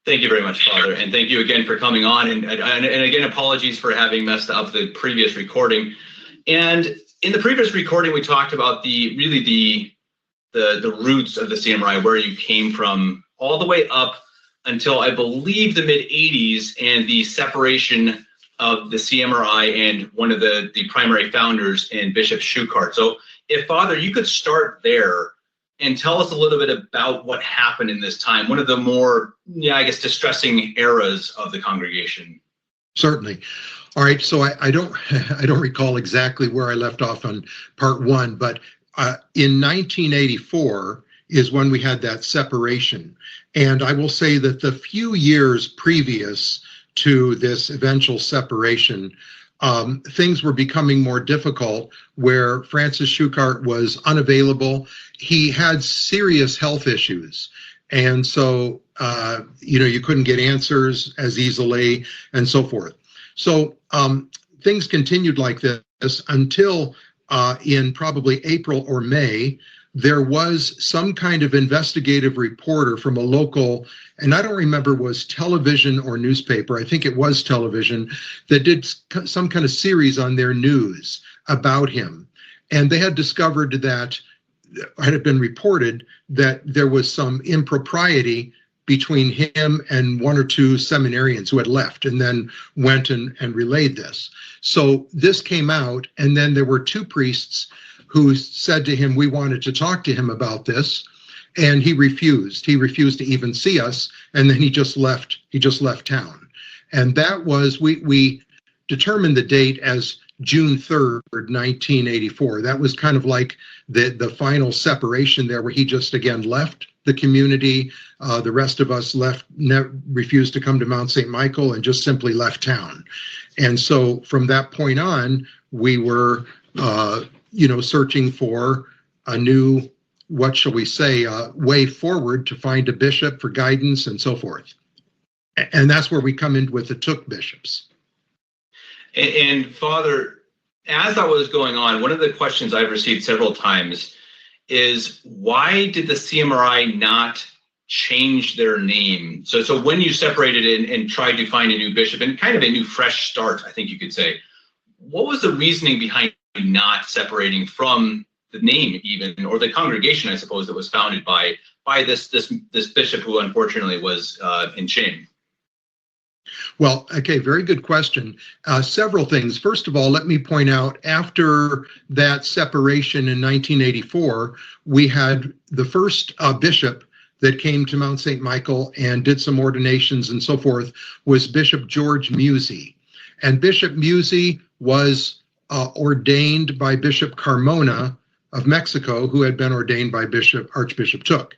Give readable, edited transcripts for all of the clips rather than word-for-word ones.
Thank you very much, Father, and thank you again for coming on. And again, apologies for having messed up the previous recording. And in the previous recording, we talked about the roots of the CMRI, where you came from, all the way up until I believe the mid '80s, and the separation of the CMRI and one of the primary founders in Bishop Schuchart. So, if Father, you could start there and tell us a little bit about what happened in this time, one of the more, I guess, distressing eras of the congregation. Certainly. All right. So I don't recall exactly where I left off on part one, but in 1984 is when we had that separation. And I will say that the few years previous to this eventual separation, things were becoming more difficult, where Francis Schuchart was unavailable. He had serious health issues. And so, you couldn't get answers as easily and so forth. So things continued like this until in probably April or May, there was some kind of investigative reporter from a local, and I don't remember was television or newspaper, I think it was television, that did some kind of series on their news about him. And they had discovered that, had been reported that there was some impropriety between him and one or two seminarians who had left and then went and relayed this. So this came out, and then there were two priests who said to him, we wanted to talk to him about this, and he refused. He refused to even see us, and then he just left town. And that was, we determined the date as June 3rd, 1984. That was kind of like the final separation there, where he just again left the community. The rest of us refused to come to Mount St. Michael and just simply left town. And so from that point on, we were, searching for a new, what shall we say, way forward to find a bishop for guidance and so forth. And that's where we come in with the Took bishops. And Father, as that was going on, one of the questions I've received several times is, why did the CMRI not change their name? So when you separated and tried to find a new bishop and kind of a new fresh start, I think you could say, what was the reasoning behind not separating from the name even, or the congregation, I suppose, that was founded by this bishop who unfortunately was in shame? Well, okay, very good question. Several things. First of all, let me point out, after that separation in 1984, we had the first bishop that came to Mount St. Michael and did some ordinations and so forth was Bishop George Musey. And Bishop Musey was ordained by Bishop Carmona of Mexico, who had been ordained by Archbishop Took.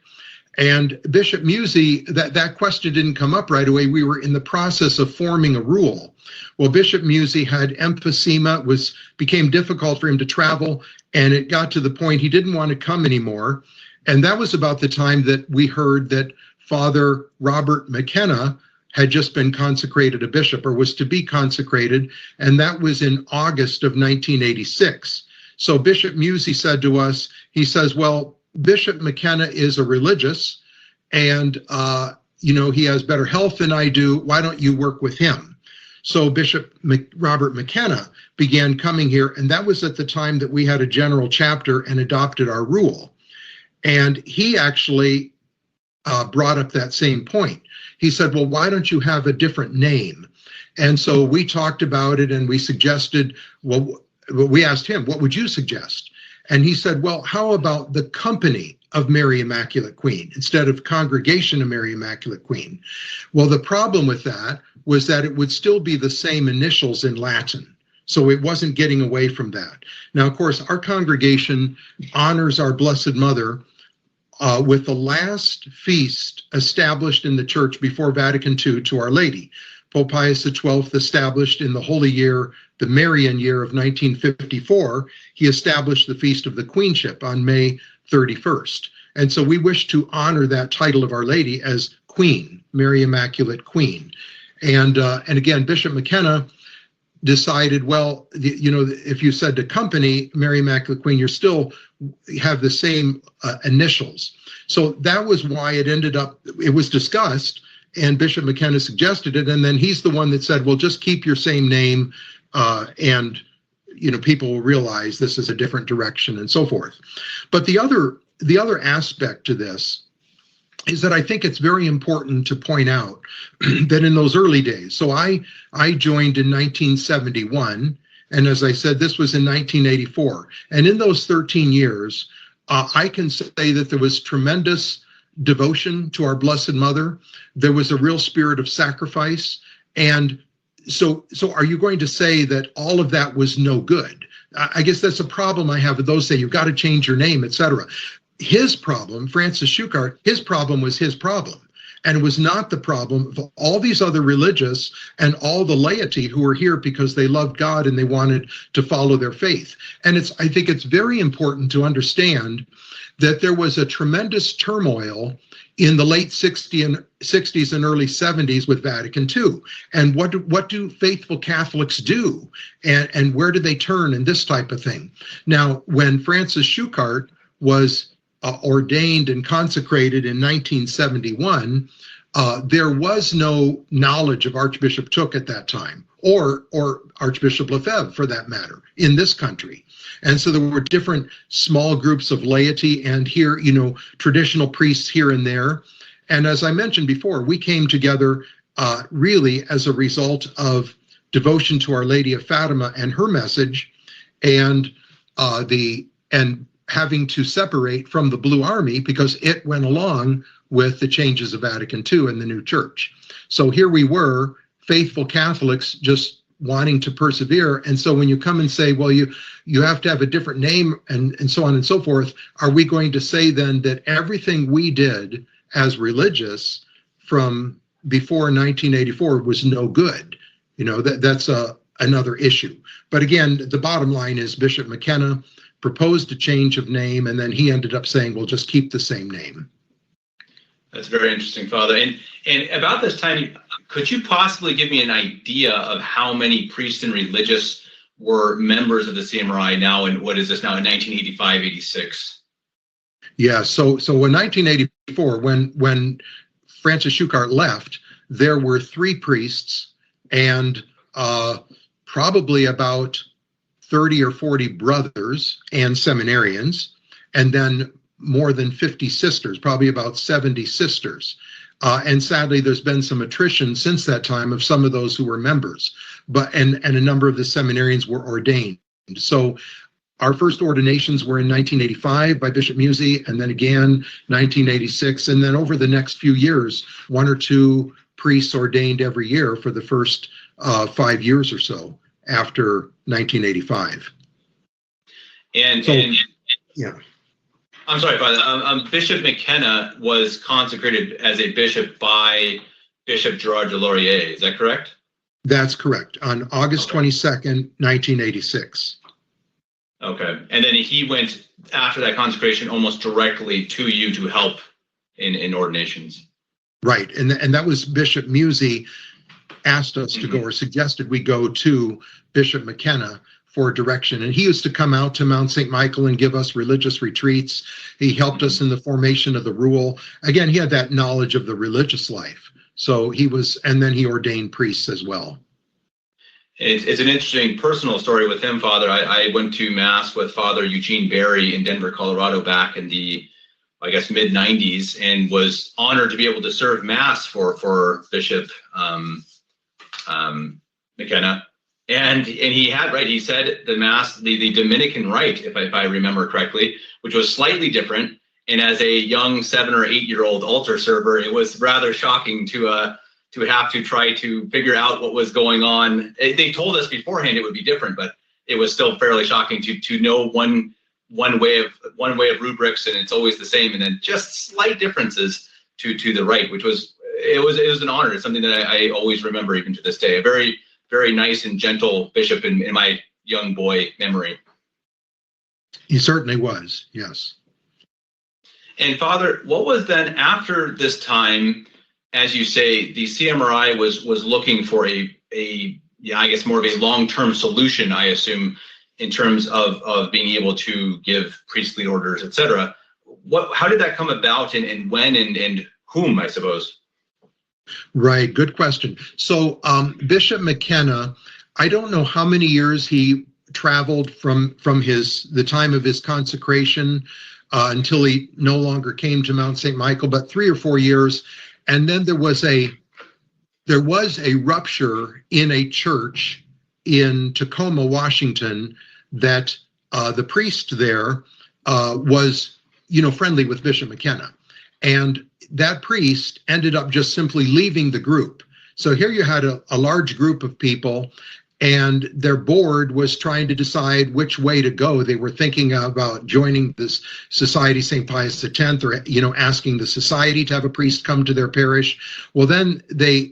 And Bishop Musey, that question didn't come up right away. We were in the process of forming a rule. Well, Bishop Musey had emphysema, became difficult for him to travel, and it got to the point he didn't want to come anymore. And that was about the time that we heard that Father Robert McKenna had just been consecrated a bishop, or was to be consecrated, and that was in August of 1986. So Bishop Musey said to us, he says, well, Bishop McKenna is a religious, and he has better health than I do. Why don't you work with him? So Bishop Robert McKenna began coming here, and that was at the time that we had a general chapter and adopted our rule. And he actually brought up that same point. He said, well, why don't you have a different name? And so we talked about it, and we suggested, well, we asked him, what would you suggest? And he said, well, how about the Company of Mary Immaculate Queen instead of Congregation of Mary Immaculate Queen? Well, the problem with that was that it would still be the same initials in Latin. So it wasn't getting away from that. Now, of course, our congregation honors our Blessed Mother with the last feast established in the church before Vatican II to Our Lady. Pope Pius XII established in the Holy Year, the Marian year of 1954, he established the Feast of the Queenship on May 31st. And so we wish to honor that title of Our Lady as Queen, Mary Immaculate Queen. And again, Bishop McKenna decided, well, if you said to Company, Mary Immaculate Queen, you still have the same initials. So that was why it ended up, it was discussed, and Bishop McKenna suggested it, and then he's the one that said, well, just keep your same name, and people will realize this is a different direction and so forth. But the other aspect to this is that I think it's very important to point out that in those early days, so I joined in 1971, and as I said, this was in 1984. And in those 13 years, I can say that there was tremendous devotion to our Blessed Mother. There was a real spirit of sacrifice. And so are you going to say that all of that was no good? I guess that's a problem I have with those say you've got to change your name, etc. His problem, Francis Schuchart, his problem was his problem. And it was not the problem of all these other religious and all the laity who were here because they loved God and they wanted to follow their faith. And I think it's very important to understand that there was a tremendous turmoil in the late 60s and early 70s with Vatican II. And what do faithful Catholics do? And where do they turn and this type of thing? Now, when Francis Schuchart was ordained and consecrated in 1971, there was no knowledge of Archbishop Tooke at that time, or Archbishop Lefebvre for that matter, in this country. And so there were different small groups of laity and here, traditional priests here and there. And as I mentioned before, we came together really as a result of devotion to Our Lady of Fatima and her message, and having to separate from the Blue Army because it went along with the changes of Vatican II and the new church. So here we were, faithful Catholics, just wanting to persevere. And so when you come and say, well, you have to have a different name and so on and so forth, are we going to say then that everything we did as religious from before 1984 was no good? That's another issue. But again, the bottom line is Bishop McKenna proposed a change of name, and then he ended up saying, well, just keep the same name. That's very interesting, Father. And about this time, could you possibly give me an idea of how many priests and religious were members of the CMRI now, and what is this now in 1985, 86? Yeah, so in 1984, when Francis Schuchart left, there were 3 priests and probably about 30 or 40 brothers and seminarians, and then more than 50 sisters, probably about 70 sisters. And sadly, there's been some attrition since that time of some of those who were members, and a number of the seminarians were ordained. So our first ordinations were in 1985 by Bishop Musey, and then again 1986, and then over the next few years, 1 or 2 priests ordained every year for the first 5 years or so after 1985. And yeah. I'm sorry, Father. Bishop McKenna was consecrated as a bishop by Bishop Gerard de Laurier. Is that correct? That's correct. On August 22nd, 1986. Okay. And then he went after that consecration almost directly to you to help in ordinations. Right. And that was Bishop Musey asked us to go, or suggested we go to Bishop McKenna for direction. And he used to come out to Mount St. Michael and give us religious retreats. He helped us in the formation of the rule. Again, he had that knowledge of the religious life. So and then he ordained priests as well. It's an interesting personal story with him, Father. I went to Mass with Father Eugene Berry in Denver, Colorado back in the, I guess, mid-90s, and was honored to be able to serve Mass for Bishop McKenna. And he had, right, he said the Mass, the Dominican rite, if I remember correctly, which was slightly different. And as a young 7 or 8 year old altar server, it was rather shocking to have to try to figure out what was going on. They told us beforehand it would be different, but it was still fairly shocking to know one way of rubrics, and it's always the same, and then just slight differences to the rite, which was an honor. It's something that I always remember even to this day. A very, very nice and gentle bishop in my young boy memory. He certainly was, yes. And Father, what was then after this time? As you say, the CMRI was looking for I guess more of a long-term solution, I assume, in terms of being able to give priestly orders, etc. How did that come about, and when, and whom, I suppose? Right, good question. So Bishop McKenna, I don't know how many years he traveled from the time of his consecration until he no longer came to Mount St. Michael, but 3 or 4 years. And then there was a rupture in a church in Tacoma, Washington, that the priest there was, friendly with Bishop McKenna. And that priest ended up just simply leaving the group. So here you had a large group of people, and their board was trying to decide which way to go. They were thinking about joining this Society St. Pius X, or asking the society to have a priest come to their parish. Well, then a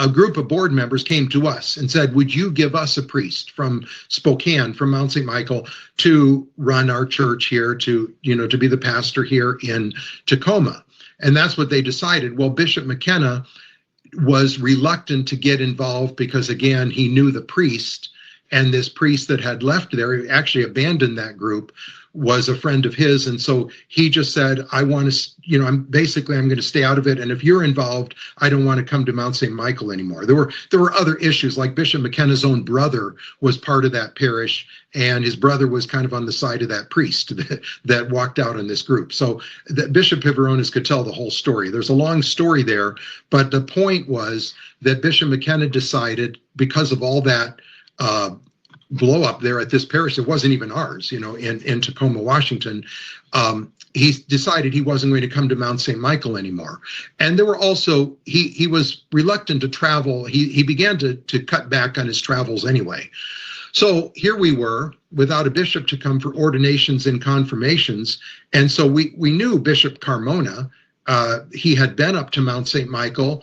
group of board members came to us and said, would you give us a priest from Spokane, from Mount St. Michael, to run our church here, to be the pastor here in Tacoma? And that's what they decided. Well, Bishop McKenna was reluctant to get involved because, again, he knew the priest, and this priest that had left there, he actually abandoned that group, was a friend of his. And so he just said, I want to, I'm going to stay out of it. And if you're involved, I don't want to come to Mount St. Michael anymore. There were other issues, like Bishop McKenna's own brother was part of that parish, and his brother was kind of on the side of that priest that walked out on this group. So Bishop Pivaronis could tell the whole story. There's a long story there, but the point was that Bishop McKenna decided, because of all that blow up there at this parish, it wasn't even ours, in Tacoma, Washington. He decided he wasn't going to come to Mount St. Michael anymore. And there were also, he was reluctant to travel. He began to cut back on his travels anyway. So here we were without a bishop to come for ordinations and confirmations. And so we knew Bishop Carmona. He had been up to Mount St. Michael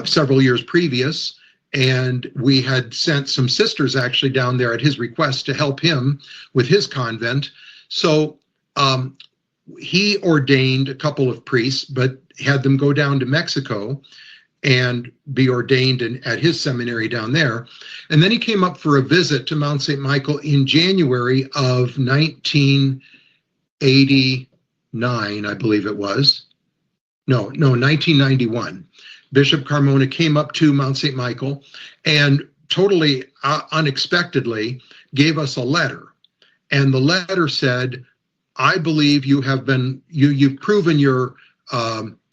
several years previous. And we had sent some sisters actually down there at his request to help him with his convent. So he ordained a couple of priests, but had them go down to Mexico and be ordained at his seminary down there. And then he came up for a visit to Mount St. Michael in January of 1989, I believe it was. No, 1991. Bishop Carmona came up to Mount St. Michael and totally unexpectedly gave us a letter. And the letter said, I believe you've proven your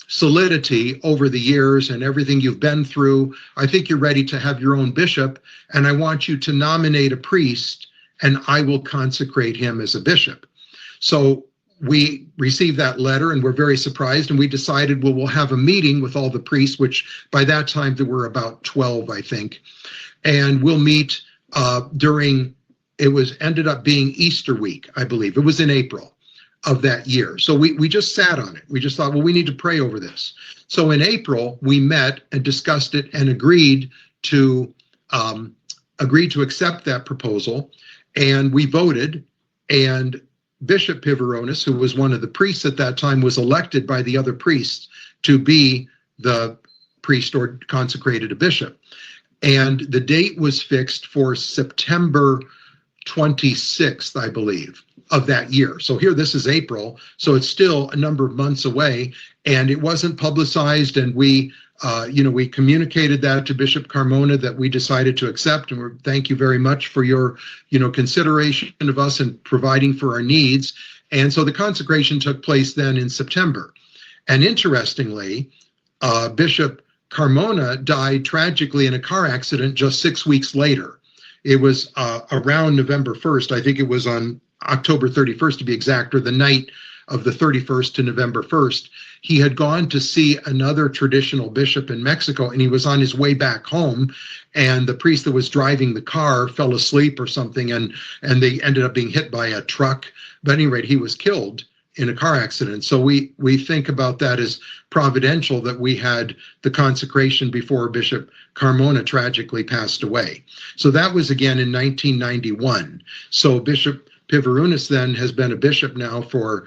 solidity over the years and everything you've been through. I think you're ready to have your own bishop, and I want you to nominate a priest, and I will consecrate him as a bishop. So we received that letter and were very surprised, and we decided, well, we'll have a meeting with all the priests, which by that time there were about 12, I think. And we'll meet ended up being Easter week, I believe. It was in April of that year. So we just sat on it. We just thought, well, we need to pray over this. So in April, we met and discussed it and agreed to accept that proposal. And we voted, and Bishop Pivaronis, who was one of the priests at that time, was elected by the other priests to be the priest or consecrated a bishop. And the date was fixed for September 26th, I believe, of that year. So here, this is April, so it's still a number of months away, and it wasn't publicized. And we communicated that to Bishop Carmona, that we decided to accept, and thank you very much for your, consideration of us and providing for our needs. And so the consecration took place then in September. And interestingly, Bishop Carmona died tragically in a car accident just 6 weeks later. It was around November 1st. I think it was on October 31st to be exact, or the night of the 31st to November 1st. He had gone to see another traditional bishop in Mexico, and he was on his way back home, and the priest that was driving the car fell asleep or something, and they ended up being hit by a truck. But at any rate, he was killed in a car accident. So we think about that as providential, that we had the consecration before Bishop Carmona tragically passed away. So that was again in 1991. So Bishop Pivaronis then has been a bishop now for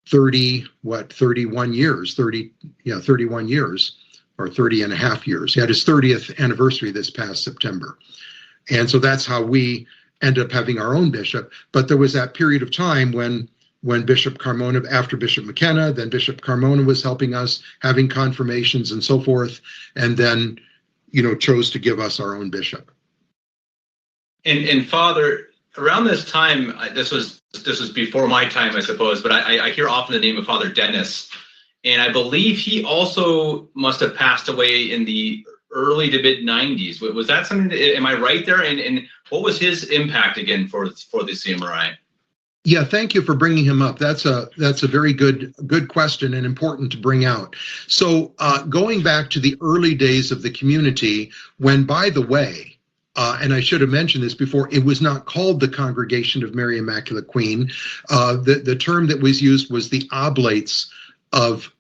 31 years, 31 years, or 30 and a half years. He had his 30th anniversary this past September. And so that's how we ended up having our own bishop. But there was that period of time when when Bishop Carmona, after Bishop McKenna, then Bishop Carmona was helping us, having confirmations and so forth, and then, chose to give us our own bishop. And Father, around this time, this was before my time, I suppose, but I hear often the name of Father Dennis, and I believe he also must have passed away in the early to mid 90s. Was that something? Am I right there? And what was his impact again for the CMRI? Yeah, thank you for bringing him up. That's a very good question and important to bring out. So going back to the early days of the community, when, by the way, and I should have mentioned this before, it was not called the Congregation of Mary Immaculate Queen. The term that was used was the Oblates of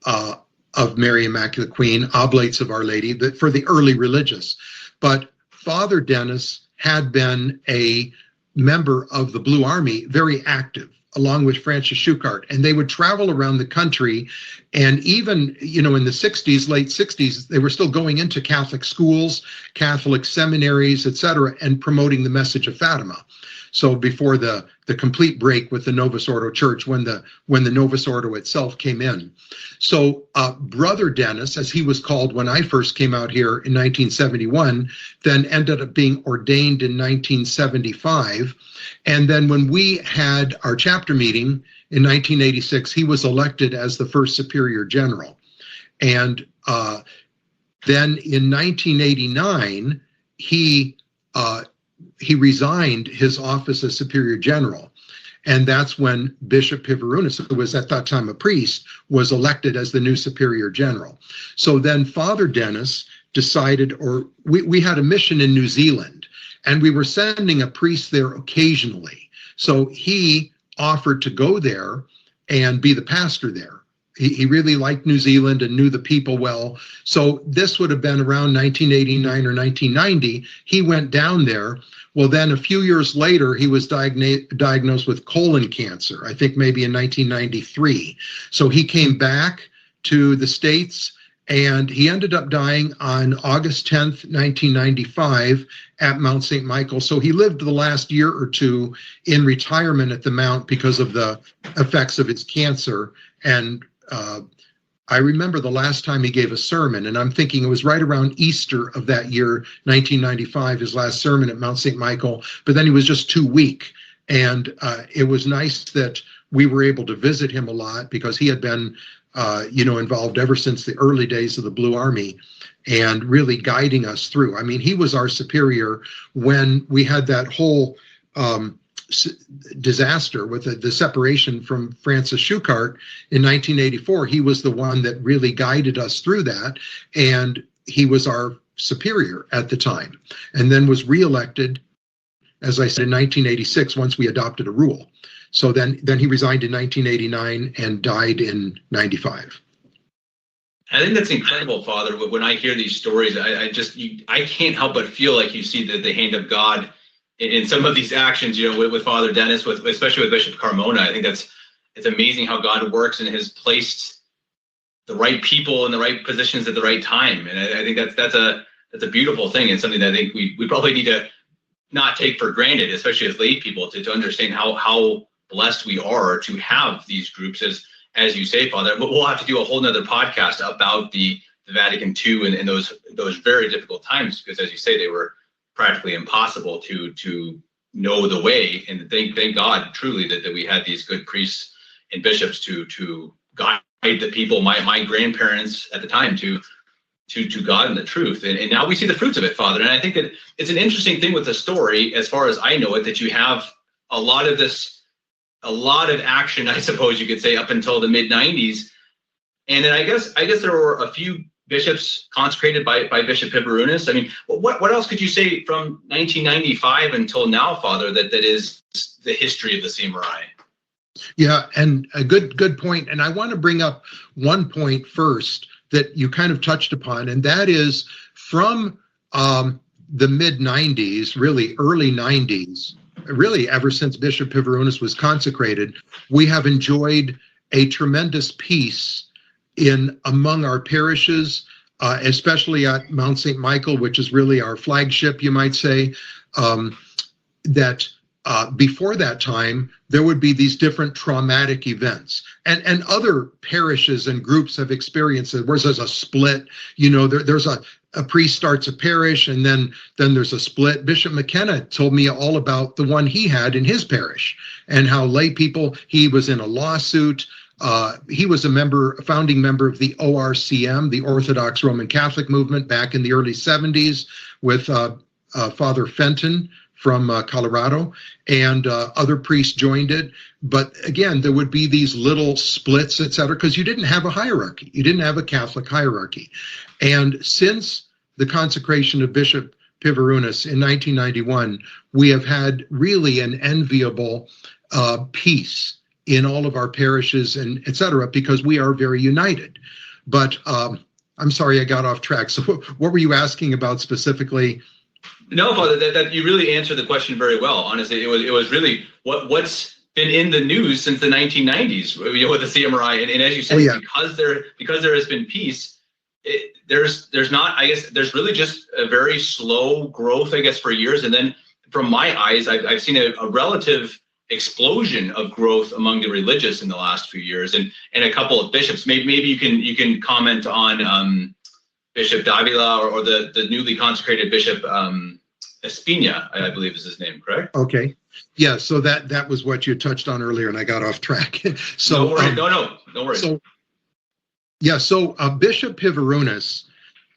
Mary Immaculate Queen, Oblates of Our Lady, for the early religious. But Father Dennis had been a member of the Blue Army, very active, along with Francis Schuchart, and they would travel around the country. And even, in the 60s, late 60s, they were still going into Catholic schools, Catholic seminaries, etc., and promoting the message of Fatima. So before the complete break with the Novus Ordo Church, when the Novus Ordo itself came in. So Brother Dennis, as he was called when I first came out here in 1971, then ended up being ordained in 1975. And then when we had our chapter meeting in 1986, he was elected as the first Superior General. And then in 1989, he resigned his office as Superior General. And that's when Bishop Pivarunas, who was at that time a priest, was elected as the new Superior General. So then Father Dennis decided, or we had a mission in New Zealand, and we were sending a priest there occasionally. So he offered to go there and be the pastor there. He really liked New Zealand and knew the people well. So this would have been around 1989 or 1990. He went down there. Well, then a few years later, he was diagnosed with colon cancer, I think maybe in 1993. So he came back to the States, and he ended up dying on August 10th, 1995 at Mount St. Michael. So he lived the last year or two in retirement at the Mount because of the effects of his cancer. And I remember the last time he gave a sermon, and I'm thinking it was right around Easter of that year, 1995, his last sermon at Mount St. Michael, but then he was just too weak. And it was nice that we were able to visit him a lot, because he had been, involved ever since the early days of the Blue Army and really guiding us through. I mean, he was our superior when we had that whole disaster with the separation from Francis Schuchart in 1984. He was the one that really guided us through that, and he was our superior at the time, and then was reelected, as I said, in 1986 once we adopted a rule. So then he resigned in 1989 and died in 95. I think that's incredible, Father. When I hear these stories, I can't help but feel like you see the hand of God in some of these actions, with Father Dennis, especially with Bishop Carmona. I think it's amazing how God works and has placed the right people in the right positions at the right time. And I think that's a beautiful thing, and something that I think we probably need to not take for granted, especially as lay people, to understand how blessed we are to have these groups, as you say, Father. We'll have to do a whole nother podcast about the Vatican II and those very difficult times, because, as you say, they were practically impossible to know the way. And thank God truly that we had these good priests and bishops to guide the people, my grandparents at the time, to God and the truth. And now we see the fruits of it, Father. And I think that it's an interesting thing with the story, as far as I know it, that you have a lot of action, I suppose you could say, up until the mid 90s. And then I guess there were a few bishops consecrated by Bishop Pivarunas. I mean, what else could you say from 1995 until now, Father, that is the history of the CMRI? Yeah, and a good point. And I want to bring up one point first that you kind of touched upon, and that is from the mid 90s, really early 90s, really ever since Bishop Pivarunas was consecrated, we have enjoyed a tremendous peace among our parishes, especially at Mount St. Michael, which is really our flagship, you might say, that before that time, there would be these different traumatic events, and other parishes and groups have experienced it. Where there's a split, there's a priest starts a parish, and then there's a split. Bishop McKenna told me all about the one he had in his parish, and how lay people. He was in a lawsuit. He was a founding member of the ORCM, the Orthodox Roman Catholic movement, back in the early 70s with Father Fenton from Colorado, and other priests joined it. But again, there would be these little splits, et cetera, because you didn't have a hierarchy. You didn't have a Catholic hierarchy. And since the consecration of Bishop Pivarunas in 1991, we have had really an enviable peace in all of our parishes and et cetera, because we are very united. But I'm sorry, I got off track. So what were you asking about specifically? No, Father, that you really answered the question very well. Honestly, it was really what's been in the news since the 1990s, with the CMRI, and as you said, because there has been peace, there's not, I guess, there's really just a very slow growth, I guess, for years, and then from my eyes, I've seen a relative explosion of growth among the religious in the last few years, and a couple of bishops. Maybe you can comment on Bishop Davila or the newly consecrated Bishop Espina, I believe is his name, correct? Okay. Yeah, so that was what you touched on earlier, and I got off track. So no worries. So Bishop Pivarunas,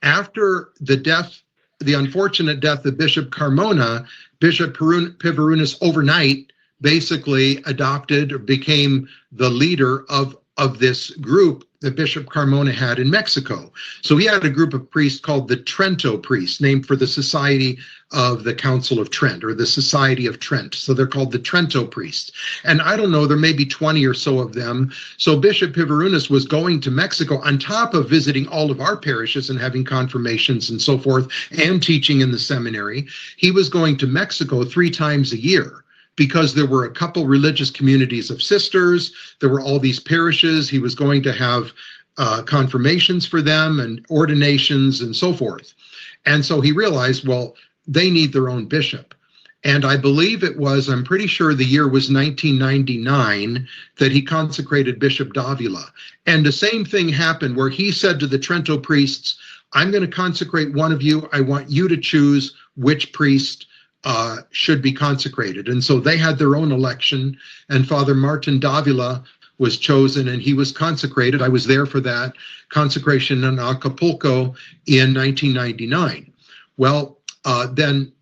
after the unfortunate death of Bishop Carmona, Bishop Pivarunas overnight basically adopted or became the leader of this group that Bishop Carmona had in Mexico. So he had a group of priests called the Trento priests, named for the Society of the Council of Trent, or the Society of Trent. So they're called the Trento priests. And I don't know, there may be 20 or so of them. So Bishop Pivarunas was going to Mexico on top of visiting all of our parishes and having confirmations and so forth, and teaching in the seminary. He was going to Mexico 3 times a year, because there were a couple religious communities of sisters. There were all these parishes. He was going to have confirmations for them and ordinations and so forth. And so he realized, well, they need their own bishop. And I believe I'm pretty sure the year was 1999 that he consecrated Bishop Davila. And the same thing happened where he said to the Trento priests, I'm going to consecrate one of you. I want you to choose which priest should be consecrated. And so they had their own election, and Father Martin Davila was chosen, and he was consecrated. I was there for that consecration in Acapulco in 1999. Well, then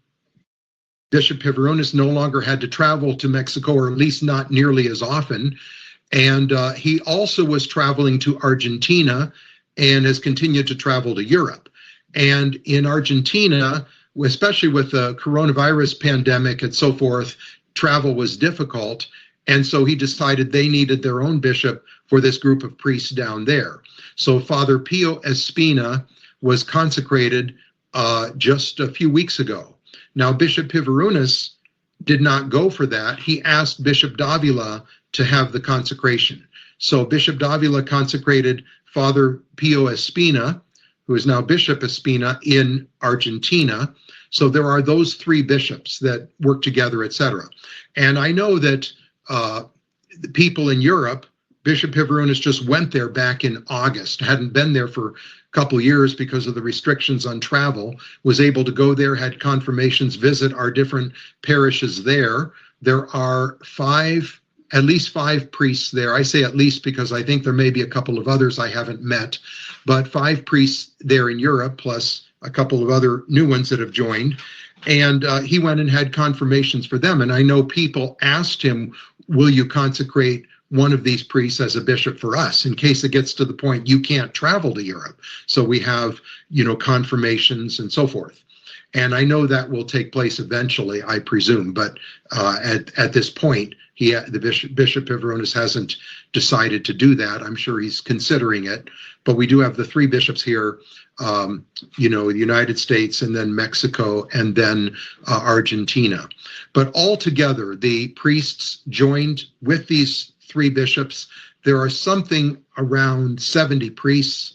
Bishop Pivarunas no longer had to travel to Mexico, or at least not nearly as often. And he also was traveling to Argentina and has continued to travel to Europe. And in Argentina, especially with the coronavirus pandemic and so forth, travel was difficult. And so he decided they needed their own bishop for this group of priests down there. So Father Pio Espina was consecrated just a few weeks ago. Now, Bishop Pivarunas did not go for that. He asked Bishop Davila to have the consecration. So Bishop Davila consecrated Father Pio Espina, who is now Bishop Espina, in Argentina. So there are those 3 bishops that work together, etc. And I know that the people in Europe, Bishop Pivarunas just went there back in August, hadn't been there for a couple of years because of the restrictions on travel, was able to go there, had confirmations, visit our different parishes there. There are at least 5 priests there. I say at least because I think there may be a couple of others I haven't met, but 5 priests there in Europe, plus a couple of other new ones that have joined. And he went and had confirmations for them. And I know people asked him, will you consecrate one of these priests as a bishop for us, in case it gets to the point you can't travel to Europe? So we have, confirmations and so forth. And I know that will take place eventually, I presume. But at this point, Bishop Pivarunas hasn't decided to do that. I'm sure he's considering it. But we do have the 3 bishops here, the United States, and then Mexico, and then Argentina. But altogether, the priests joined with these 3 bishops. There are something around 70 priests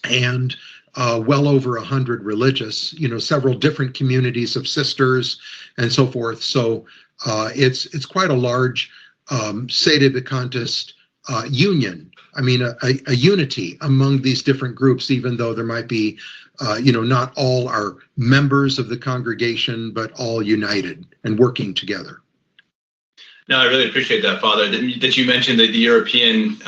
and well over 100 religious, several different communities of sisters and so forth. So it's quite a large sedevacantist union. I mean, a unity among these different groups, even though there might be, not all are members of the congregation, but all united and working together. No, I really appreciate that, Father, that you mentioned the European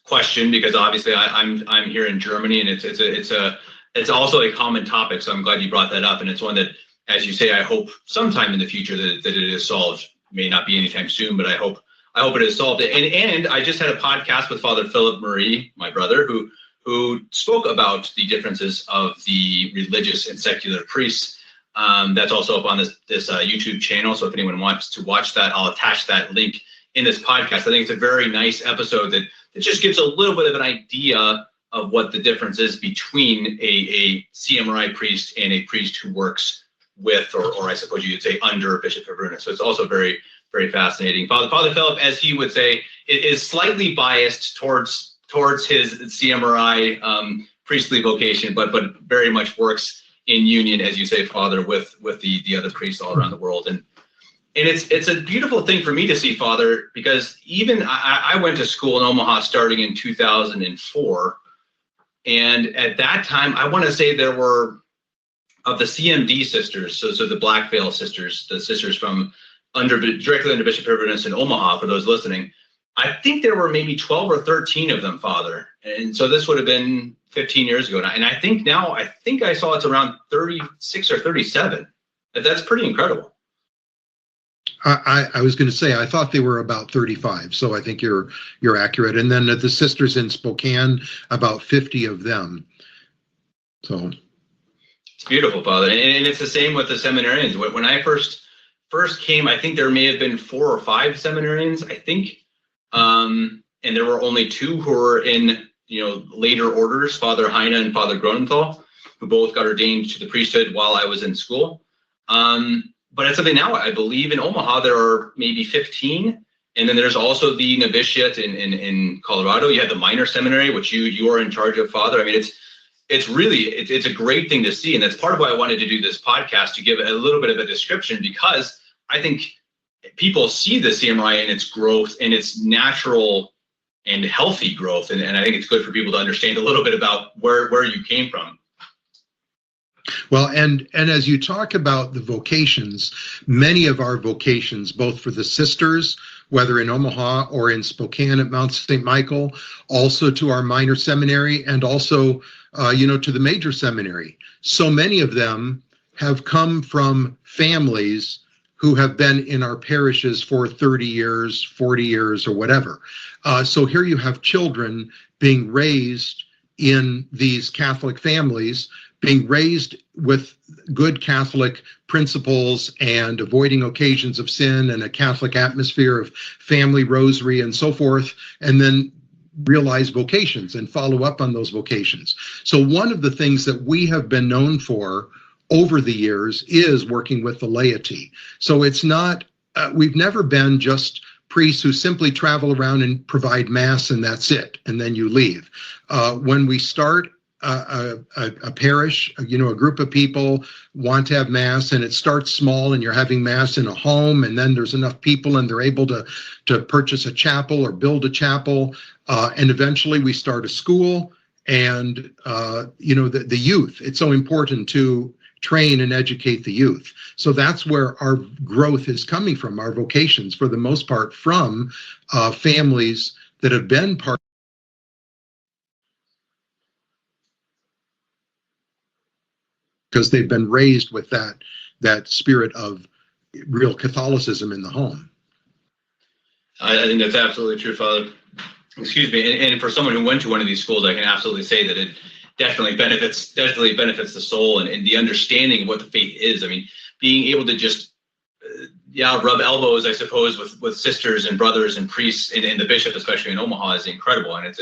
question, because obviously I'm here in Germany, and it's also a common topic. So I'm glad you brought that up, and it's one that, as you say, I hope sometime in the future that it is solved. May not be anytime soon, but I hope it is solved. And I just had a podcast with Father Philip Marie, my brother, who spoke about the differences of the religious and secular priests. That's also up on this YouTube channel. So if anyone wants to watch that, I'll attach that link in this podcast. I think it's a very nice episode that just gives a little bit of an idea of what the difference is between a CMRI priest and a priest who works with, or I suppose you could say under Bishop Fabruna. So it's also very, very fascinating. Father Philip, as he would say, is slightly biased towards his CMRI priestly vocation, but very much works in union, as you say, Father, with the other priests all around the world. And it's a beautiful thing for me to see, Father, because even I went to school in Omaha starting in 2004. And at that time, I want to say there were, of the CMD sisters, so the Black Veil sisters, the sisters from directly under Bishop Fabruna in Omaha, for those listening, I think there were maybe 12 or 13 of them, Father. And so this would have been 15 years ago. And I think now, I saw it's around 36 or 37. That's pretty incredible. I was going to say, I thought they were about 35. So I think you're accurate. And then the sisters in Spokane, about 50 of them. So it's beautiful, Father. And it's the same with the seminarians. When I first came, I think there may have been 4 or 5 seminarians, I think. And there were only 2 who were in, later orders, Father Heine and Father Gronenthal, who both got ordained to the priesthood while I was in school. But it's something now, I believe in Omaha, there are maybe 15. And then there's also the novitiate in Colorado. You have the minor seminary, which you are in charge of, Father. I mean, it's really a great thing to see. And that's part of why I wanted to do this podcast, to give a little bit of a description, because I think people see the CMRI and its growth and its natural and healthy growth. And I think it's good for people to understand a little bit about where you came from. Well, and as you talk about the vocations, many of our vocations, both for the sisters, whether in Omaha or in Spokane at Mount St. Michael, also to our minor seminary, and also, to the major seminary. So many of them have come from families who have been in our parishes for 30 years, 40 years, or whatever. So here you have children being raised in these Catholic families, being raised with good Catholic principles and avoiding occasions of sin and a Catholic atmosphere of family rosary and so forth, and then realize vocations and follow up on those vocations. So one of the things that we have been known for over the years is working with the laity. So it's not, we've never been just priests who simply travel around and provide mass and that's it, and then you leave. When we start a parish, a group of people want to have mass, and it starts small, and you're having mass in a home, and then there's enough people and they're able to purchase a chapel or build a chapel, and eventually we start a school, and the youth. It's so important to train and educate the youth. So that's where our growth is coming from, our vocations, for the most part, from families that have been part, because they've been raised with that spirit of real Catholicism in the home. I think that's absolutely true, Father. Excuse me. And for someone who went to one of these schools, I can absolutely say that it definitely benefits the soul and the understanding of what the faith is. I mean, being able to just rub elbows, I suppose, with sisters and brothers and priests and the bishop, especially in Omaha, is incredible. And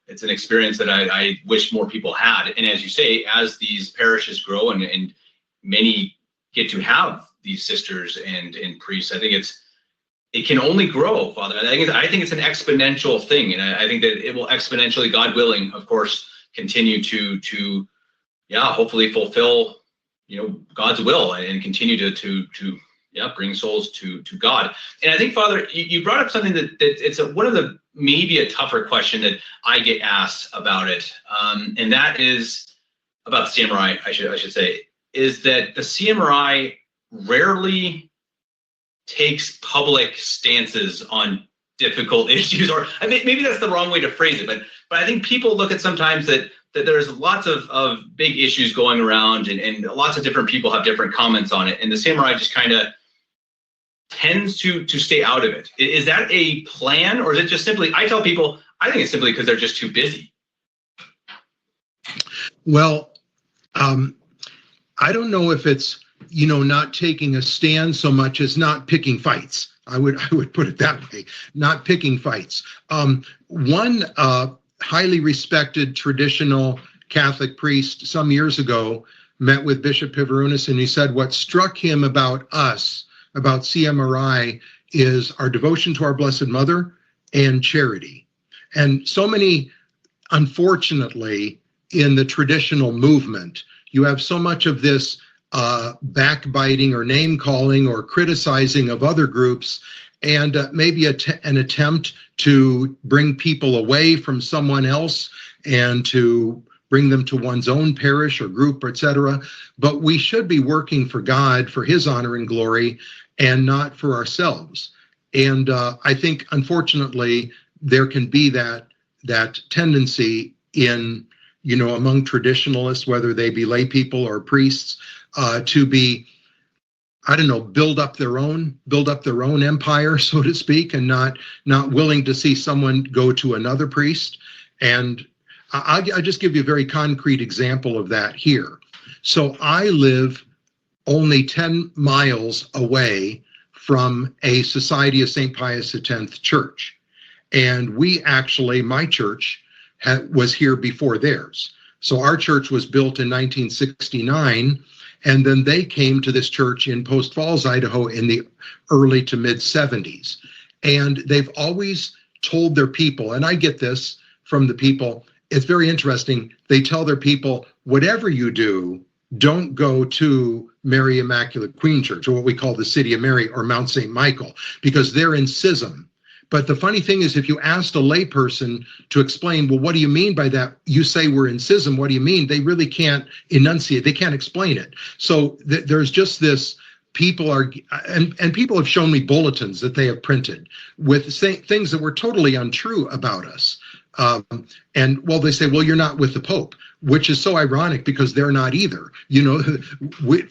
it's an experience that I wish more people had. And as you say, as these parishes grow and many get to have these sisters and priests, I think it can only grow, Father. I think it's an exponential thing. And I think that it will exponentially, God willing, of course, continue to hopefully fulfill God's will and continue to bring souls to God. And I think, Father, you brought up something that it's one of the maybe a tougher question that I get asked about it, and that is about the CMRI. I should say is that the CMRI rarely takes public stances on difficult issues, or I mean, maybe that's the wrong way to phrase it, but I think people look at sometimes that there's lots of big issues going around, and lots of different people have different comments on it, and the CMRI just kind of tends to stay out of it. Is that a plan, or is it just simply, I tell people, I think it's simply because they're just too busy? Well, I don't know if it's, not taking a stand so much as not picking fights. I would put it that way, not picking fights. One highly respected traditional Catholic priest some years ago met with Bishop Pivarunas, and he said what struck him about us, about CMRI, is our devotion to our Blessed Mother and charity. And so many, unfortunately, in the traditional movement, you have so much of this backbiting or name calling or criticizing of other groups, and maybe an attempt to bring people away from someone else and to bring them to one's own parish or group, etc. But we should be working for God, for his honor and glory, and not for ourselves. And I think, unfortunately, there can be that tendency in, among traditionalists, whether they be lay people or priests, to be, build up their own empire, so to speak, and not willing to see someone go to another priest. And I'll just give you a very concrete example of that here. So I live only 10 miles away from a Society of St. Pius X church. And we actually, my church was here before theirs. So our church was built in 1969, and then they came to this church in Post Falls, Idaho in the early to mid 70s. And they've always told their people, and I get this from the people, it's very interesting. They tell their people, whatever you do, don't go to Mary Immaculate Queen Church, or what we call the City of Mary, or Mount St. Michael, because they're in schism. But the funny thing is, if you asked a layperson to explain, well, what do you mean by that? You say we're in schism, what do you mean? They really can't enunciate, they can't explain it. So there's just this, people are, and people have shown me bulletins that they have printed with things that were totally untrue about us. And well, they say, well, you're not with the Pope, which is so ironic because they're not either.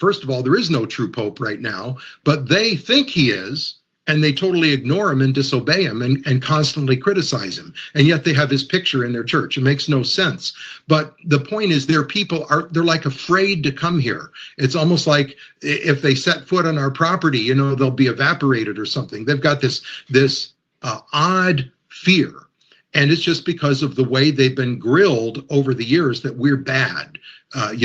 First of all, there is no true Pope right now, but they think he is, and they totally ignore him and disobey him and constantly criticize him. And yet they have his picture in their church. It makes no sense. But the point is, their people they're like afraid to come here. It's almost like if they set foot on our property, they'll be evaporated or something. They've got this odd fear. And it's just because of the way they've been grilled over the years that we're bad.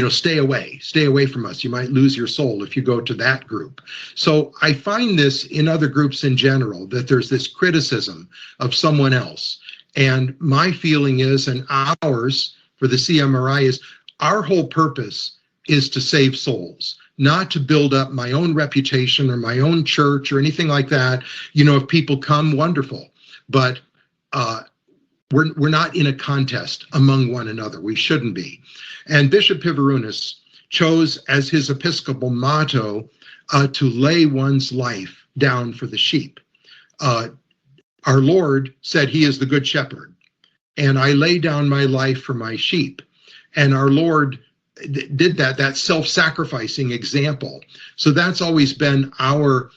Stay away from us. You might lose your soul if you go to that group. So I find this in other groups in general, that there's this criticism of someone else. And my feeling is, and ours for the CMRI is, our whole purpose is to save souls, not to build up my own reputation or my own church or anything like that. If people come, wonderful. But we're not in a contest among one another. We shouldn't be. And Bishop Pivarunas chose as his episcopal motto to lay one's life down for the sheep. Our Lord said he is the good shepherd, and I lay down my life for my sheep. And our Lord did that self-sacrificing example. So that's always been our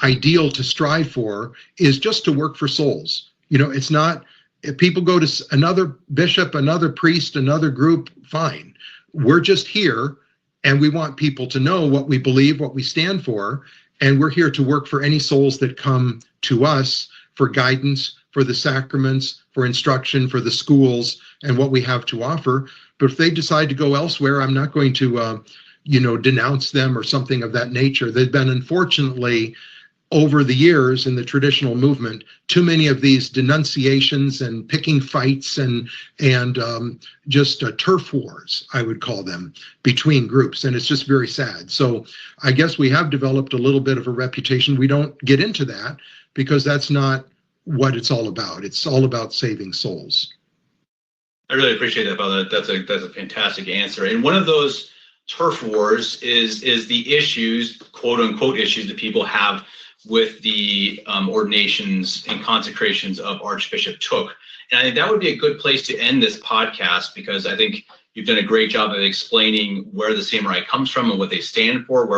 ideal to strive for, is just to work for souls. It's not, if people go to another bishop, another priest, another group, fine. We're just here, and we want people to know what we believe, what we stand for, and we're here to work for any souls that come to us for guidance, for the sacraments, for instruction, for the schools, and what we have to offer. But if they decide to go elsewhere, I'm not going to, denounce them or something of that nature. They've been, unfortunately, over the years in the traditional movement, too many of these denunciations and picking fights and just turf wars, I would call them, between groups. And it's just very sad. So I guess we have developed a little bit of a reputation. We don't get into that because that's not what it's all about. It's all about saving souls. I really appreciate that, Father. That's a fantastic answer. And one of those turf wars is the issues, quote unquote issues, that people have with the ordinations and consecrations of Archbishop Took. And I think that would be a good place to end this podcast, because I think you've done a great job of explaining where the CMRI comes from and what they stand for, where we